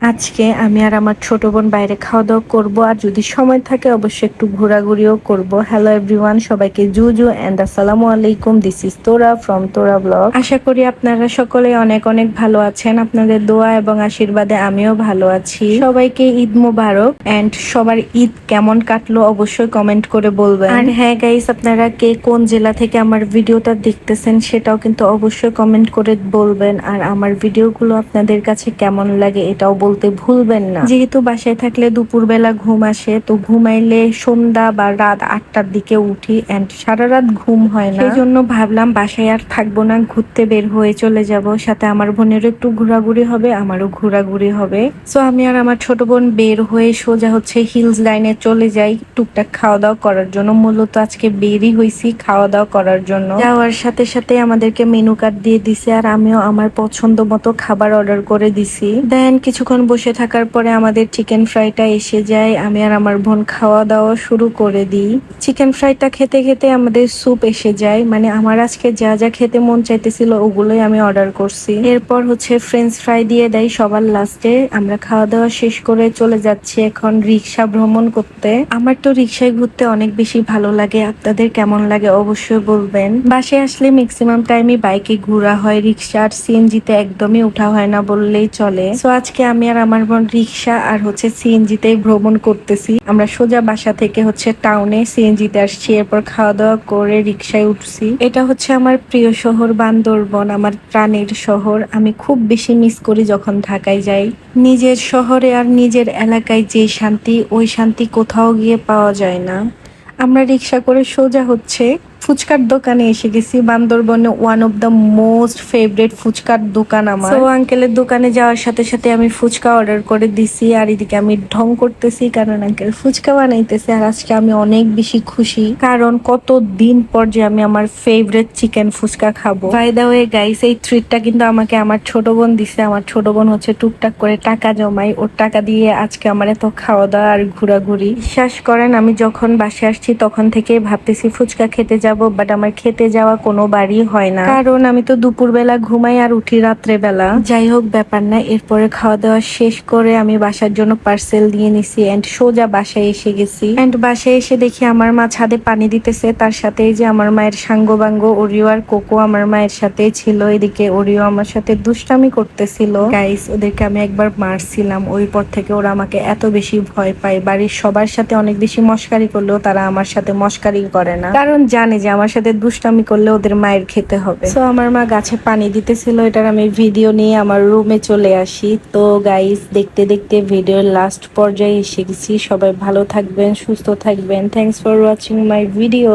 আজকে আমি আর আমার ছোট বোন বাইরে খাওয়া দাওয়া করবো, আর যদি সময় থাকে অবশ্যই একটু ঘোরাঘুরিও করব। হ্যালো এভরিওয়ান, সবাইকে জুজু এন্ড আসসালামু আলাইকুম। দিস ইজ তোরা ফ্রম তোরা ব্লগ। আশা করি আপনারা সকলে অনেক অনেক ভালো আছেন। আপনাদের দোয়া এবং আশীর্বাদে আমিও ভালো আছি। সবাইকে ঈদ মোবারক এন্ড সবার ঈদ কেমন কাটলো অবশ্যই কমেন্ট করে বলবেন। আর হ্যাঁ গাইস, আপনারা কে কোন জেলা থেকে আমার ভিডিওটা দেখতেছেন সেটাও কিন্তু অবশ্যই কমেন্ট করে বলবেন। আর আমার ভিডিওগুলো আপনাদের কাছে কেমন লাগে এটাও বলতে ভুলবেন না। যেহেতু বাসায় থাকলে দুপুরবেলা ঘুম আসে, তো ঘুমাইলে সন্ধ্যা বা রাত 8টার দিকে উঠি এন্ড সারা রাত ঘুম হয় না। সেই জন্য ভাবলাম বাসায় আর থাকবো না, ঘুরতে বের হয়ে চলে যাব। সাথে আমার বোনেরও একটু ঘোরাঘুরি হবে, আমারও ঘোরাঘুরি হবে। সো আমি আর আমার ছোট বোন বের হয়ে সোজা হচ্ছে হিলস লাইনে চলে যাই টুকটাক খাওয়া দাওয়া করার জন্য। মূলত আজকে বেরই হয়েছি খাওয়া দাওয়া করার জন্য। যাওয়ার সাথে সাথে আমাদেরকে মেনু কার্ড দিয়ে দিছে, আর আমিও আমার পছন্দ মতো খাবার অর্ডার করে দিছি। দেন কিছুক্ষণ বসে থাকার পরে আমাদের চিকেন ফ্রাইটা এসে যায়। আমি আর আমার বোন খাওয়া দাওয়া শুরু করে দিই। চিকেন ফ্রাইটা খেতে খেতে আমাদের স্যুপ এসে যায়। মানে আমার আজকে যা যা খেতে মন চাইতেছিল ওগুলোই আমি অর্ডার করছি। এরপর হচ্ছে ফ্রেঞ্চ ফ্রাই দিয়ে দেয় সবার লাস্টে। আমরা খাওয়া দাওয়া শেষ করে চলে যাচ্ছি এখন রিক্সা ভ্রমণ করতে। আমার তো রিক্সায় ঘুরতে অনেক বেশি ভালো লাগে, আপনাদের কেমন লাগে অবশ্যই বলবেন। বাসায় আসলে ম্যাক্সিমাম টাইমই বাইকে ঘোরা হয়, রিক্সা আর সিএনজিতে একদমই উঠা হয় না বললেই চলে। সো আজকে আমি আর আমার বোন রিক্সা আর হচ্ছে সিএনজিতে ভ্রমণ করতেছি। আমরা সোজা বাসা থেকে হচ্ছে টাউনে সিএনজিতে আসছি, এরপর খাওয়া দাওয়া করে রিক্সায় উঠছি। এটা হচ্ছে আমার প্রিয় শহর বান্দরবন, আমার প্রাণের শহর। আমি খুব বেশি মিস করি যখন ঢাকায় যাই। নিজের শহরে আর নিজের এলাকায় যে শান্তি, ওই শান্তি কোথাও গিয়ে পাওয়া যায় না। আমরা রিক্সা করে সোজা হচ্ছে ফুচকার দোকানে এসে গেছি। বান্দরবনে one of the most favourite ফুচকার দোকান আমার। তো আঙ্কেলের দোকানে যাওয়ার সাথে সাথে আমি ফুচকা অর্ডার করে দিছি, আর এদিকে আমি ঢং করতেছি কারণ আঙ্কেল ফুচকা বানাইতেছে। আর আজকে আমি অনেক বেশি খুশি, কারণ কত দিন পর যে আমি আমার ফেভারিট চিকেন ফুচকা খাবো। বাই দ্য ওয়ে গাইস, এই ট্রিটটা কিন্তু আমাকে আমার ছোট বোন দিছে। আমার ছোট বোন হচ্ছে টুকটাক করে টাকা জমাই, ওর টাকা দিয়ে আজকে আমার এত খাওয়া দাওয়া আর ঘোরাঘুরি। বিশ্বাস করেন, আমি যখন বাসে আসছি তখন থেকে ভাবতেছি ফুচকা খেতে যাব, বাট আমার খেতে যাওয়া কোনো বারই হয় না, কারণ আমি তো দুপুরবেলা ঘুমাই আর উঠি রাত্রে বেলা। যাই হোক, ব্যাপার না। এরপরে খাওয়া দাওয়া শেষ করে আমি বাসার জন্য পার্সেল দিয়ে নিছি এন্ড সোজা বাসায় এসে গেছি। এন্ড বাসায় এসে দেখি আমার মা ছাদে পানি দিতেছে, তার সাথে যে আমার মায়ের সাঙ্গবাঙ্গ ওরিও আর কোকো আমার মায়ের সাথে ছিল। এদিকে ওরিও আমার সাথে দুষ্টামি করতেছিল। গাইস, ওদেরকে আমি একবার মারছিলাম, ওই পর থেকে ওরা আমাকে এত বেশি ভয় পায়। বাড়ির সবার সাথে অনেক বেশি মস্কারি করলেও তারা আমার সাথে মস্কারি করে না, কারণ জানে যে আমার সাথে দুষ্টামি করলে ওদের মায়ের খেতে হবে। তো আমার মা গাছে পানি দিতেছিল, এটার আমি ভিডিও নিয়ে আমার রুমে চলে আসি। তো গাইস, দেখতে দেখতে ভিডিওর লাস্ট পর্যায়ে এসে গেছি। সবাই ভালো থাকবেন, সুস্থ থাকবেন। Thanks for watching my video.